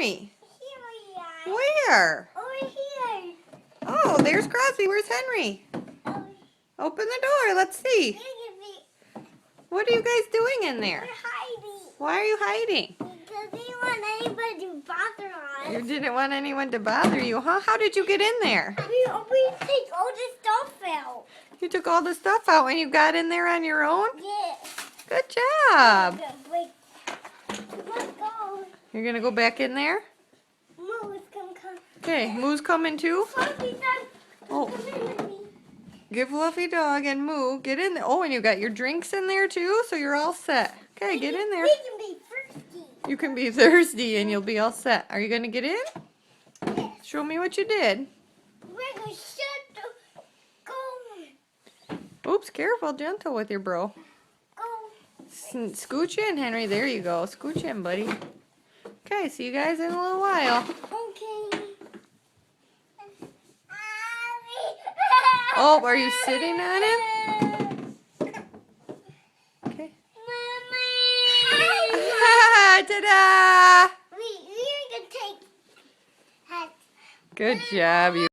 Henry? Here we are. Where? Over here. Oh, there's Crosby. Where's Henry? Over Open the door. Let's see. here. What are you guys doing in there? We're hiding. Why are you hiding? Because we don't want anybody to bother us. You didn't want anyone to bother you, huh? How did you get in there? We take all the stuff out. You took all the stuff out and you got in there on your own? Yeah. Good job. Wait. Let's go. You're going to go back in there? Moose can come. Okay, Moo's coming too? Fluffy dog. Oh. Come in with me. Give Fluffy Dog and Moo, get in there. Oh, and you got your drinks in there too, so you're all set. Okay, get in there. We can be thirsty. You can be thirsty and you'll be all set. Are you going to get in? Yes. Show me what you did. We're going to shut the... Go. Oops, careful, gentle with your bro. Go. Scooch in, Henry. There you go. Scooch in, buddy. Okay, see you guys in a little while. Okay. Oh, are you sitting on him? Okay. Ta-da! We're going to take... Good job, you.